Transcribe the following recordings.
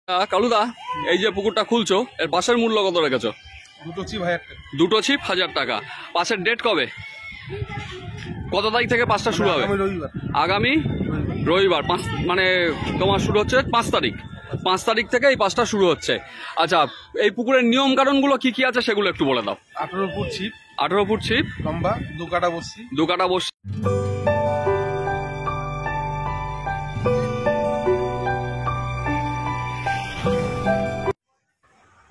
কালুদা, এই যে পুকুরটা খুলছো এর পাশের মূল্য কত রেখেছো? দুটো ছিপ 1000 টাকা। পাশের ডেট কবে, কত তারিখ থেকে পাঁচটা শুরু হবে? আগামী রবিবার। মানে তোমার শুরু হচ্ছে 5 তারিখ। 5 তারিখ থেকে এই পাঁচটা শুরু হচ্ছে। আচ্ছা, এই পুকুরের নিয়ম কানুনগুলো কি কি আছে সেগুলো একটু বলে দাও। 18 ফুট ছিপ, 18 ফুট ছিপ লম্বা, 2 কাটা বসি।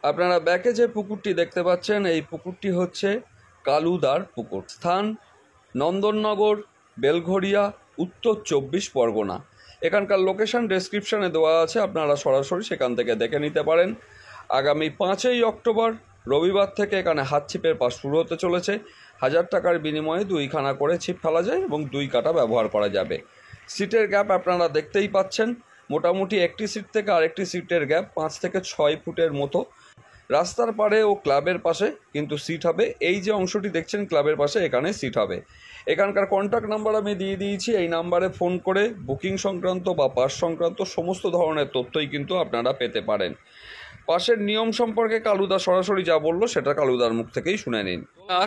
আপনারা ব্যাকে যে পুকুরটি দেখতে পাচ্ছেন এই পুকুরটি হচ্ছে কালুদার পুকুর। স্থান নন্দননগর, বেলঘরিয়া, উত্তর 24 পরগনা। এখানকার লোকেশন ডেসক্রিপশনে দেওয়া আছে, আপনারা সরাসরি সেখান থেকে দেখে নিতে পারেন। আগামী 5ই অক্টোবর রবিবার থেকে এখানে হাত ছিপের পাস শুরু হতে চলেছে। 1000 টাকার বিনিময়ে 2খানা করে ছিপ ফেলা যায় এবং 2 কাটা ব্যবহার করা যাবে। সিটের গ্যাপ আপনারা দেখতেই পাচ্ছেন, মোটামুটি একটি সিট থেকে আরেকটি সিটের গ্যাপ 5 থেকে 6 ফুটের মতো। রাস্তার পাড়ে ও ক্লাবের পাশে কিন্তু সিট হবে। এই যে অংশটি দেখছেন ক্লাবের পাশে, এখানে সিট হবে। এখানকার কন্ট্যাক্ট নাম্বার আমি দিয়ে দিয়েছি, এই নাম্বারে ফোন করে বুকিং সংক্রান্ত বা পাস সংক্রান্ত সমস্ত ধরনের তথ্যই কিন্তু আপনারা পেতে পারেন। পাশের নিয়ম সম্পর্কে কালুদা সরাসরি যা বললো সেটা কালুদার মুখ থেকেই শুনে নিন।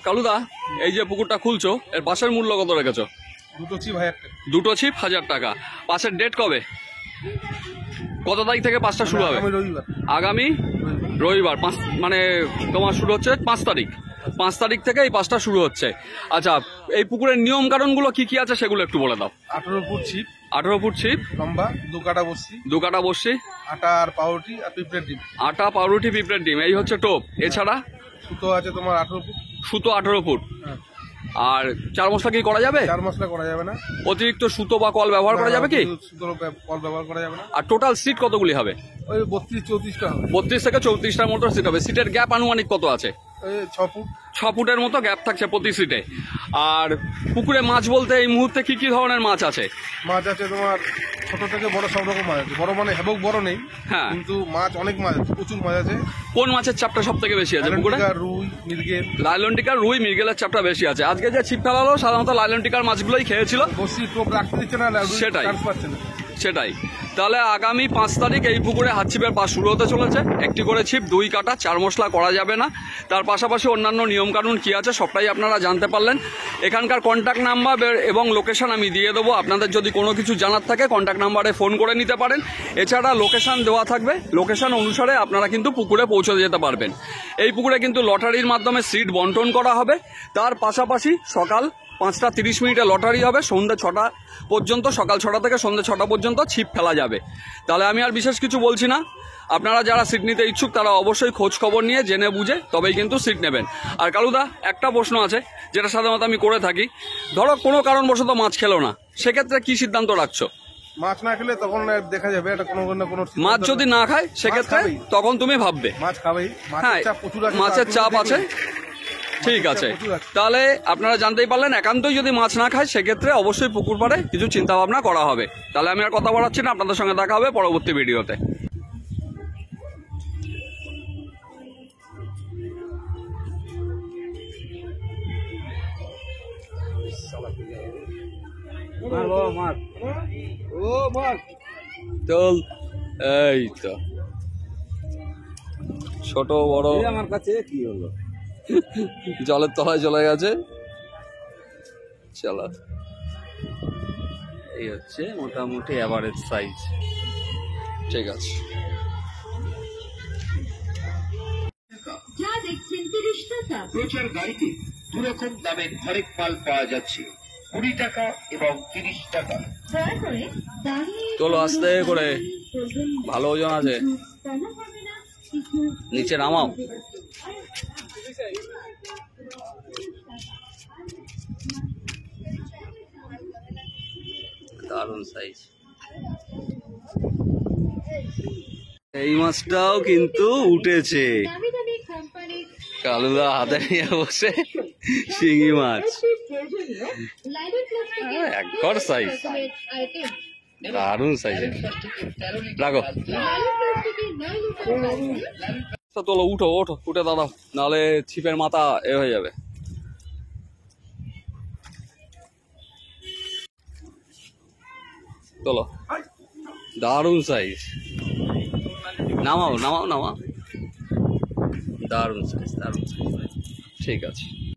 কালুদা, এই যে পুকুরটা খুলছো এর পাশের মূল্য কত রেখেছো? দুটো ছিপ 1000 টাকা। পাশের ডেট কবে, কত তারিখ থেকে পাঁচটা শুরু হবে? আগামী রবিবার। মানে তোমার শুরু হচ্ছে 5 তারিখ। 5 তারিখ থেকে এই পাঁচটা শুরু হচ্ছে। আচ্ছা, এই পুকুরের নিয়ম কানুনগুলো কি কি আছে সেগুলো একটু বলে দাও। 18 ফুট ছিপ, 18 ফুট ছিপ, লম্বা, 2 কাটা বসি, আটা আর পাউরুটি আর পিঁপড়ের ডিম। আটা, পাউরুটি, পিঁপড়ের ডিম, এই হচ্ছে টোপ। এছাড়া সুতো আছে তোমার 18 ফুট। সুতো 18 ফুট। হ্যাঁ। আর চার মশলা কি করা যাবে? চার মশলা করা যাবে না। অতিরিক্ত সুতো বা কল ব্যবহার করা যাবে কি? সুতোর কল ব্যবহার করা যাবে না। আর টোটাল সিট কতগুলি হবে? ওই 32-34টা হবে। 32 থেকে 34টার মতো সিট হবে। সিটের গ্যাপ আনুমানিক কত আছে? 6 ফুট। 6 ফুটের মতো গ্যাপ থাকছে প্রতি সিটে। আর পুকুরে মাছ বলতে এই মুহূর্তে কি কি ধরনের মাছ আছে? মাছ আছে তোমার ছোট থেকে বড় সব রকম মাছ আছে। বড় মানে হেবক বড় নেই, হ্যাঁ, কিন্তু মাছ অনেক মাছ আছে, প্রচুর মাছ আছে। কোন মাছের চাপটা সব থেকে বেশি আছে পুকুরে? রুই, মৃগেল। লাইলন টিকার, রুই, মৃগেলের চাপটা বেশি আছে। আজকে যে ছিপ ফেলালো সাধারণত লাইলন টিকার মাছগুলোই খেয়েছিল। বসি টোপ রাখতে দিচ্ছে না, সেটাই। তাহলে আগামী 5 তারিখ এই পুকুরে হাত ছিপের পাস শুরু হতে চলেছে। একটি করে ছিপ, 2 কাটা, 4 মশলা করা যাবে না। তার পাশাপাশি অন্যান্য নিয়মকানুন কী আছে সবটাই আপনারা জানতে পারলেন। এখানকার কন্ট্যাক্ট নাম্বার এবং লোকেশন আমি দিয়ে দেবো। আপনাদের যদি কোনো কিছু জানার থাকে কন্ট্যাক্ট নাম্বারে ফোন করে নিতে পারেন। এছাড়া লোকেশন দেওয়া থাকবে, লোকেশন অনুসারে আপনারা কিন্তু পুকুরে পৌঁছে যেতে পারবেন। এই পুকুরে কিন্তু লটারির মাধ্যমে সিট বন্টন করা হবে। তার পাশাপাশি সকাল 5:30 লটারি হবে, সন্ধ্যে 6টা পর্যন্ত, সকাল 6টা থেকে সন্ধ্যে 6টা পর্যন্ত ছিপ ফেলা যাবে। তাহলে আমি আর বিশেষ কিছু বলছি না। আপনারা যারা সিট নিতে ইচ্ছুক তারা অবশ্যই খোঁজ খবর নিয়ে জেনে বুঝে তবেই কিন্তু সিট নেবেন। আর কালুদা, একটা প্রশ্ন আছে যেটা সাধারণত আমি করে থাকি। ধরো কোনো কারণবশত মাছ খেলো না, সেক্ষেত্রে কি সিদ্ধান্ত রাখছো? মাছ না খেলে তখন দেখা যাবে এটা কোনো না কোনো। মাছ যদি না খায় সেক্ষেত্রে তখন তুমি ভাববে মাছ খাবেই। হ্যাঁ, মাছের চাপ আছে। ঠিক আছে, তাহলে আপনারা জানতেই পারলেন। একান্তই যদি মাছ না খায় সেক্ষেত্রে অবশ্যই পুকুর পাড়ে কিছু চিন্তা ভাবনা করা হবে। তাহলে আমি আর কথা বলাচ্ছি না, আপনাদের সঙ্গে দেখা হবে পরবর্তী ভিডিওতে। চল, এই তো ছোট বড় আমার কাছে কি হলো, জলের তলায় চলে গেছে। চলো, এই হচ্ছে মোটামুটি এভারেজ সাইজ। ঠিক আছে, যা দেখছেন 30 টাকা। প্রচার গাড়িতে 2 রকম দামের হরেক মাল পাওয়া যাচ্ছে, 20 টাকা এবং 30 টাকা। দয়া করে দাঁড়িয়ে তোলো আস্তে করে, ভালো ওজন আছে, নিচে নামাও। দারুণ সাইজ। এই মাছটাও কিন্তু উঠেছে। কালুদা হাতে নিয়ে বসে শিঙি মাছ, একঘর সাইজ, দারুণ সাইজ। রাখো, তোলো, উঠো ওঠো, উঠে দাঁড়াও, নাহলে ছিপের মাথা এ হয়ে যাবে। চলো, দারুণ সাইজ। নামাও নামাও নামাও, দারুণ সাইজ দারুণ সাইজ, ঠিক আছে।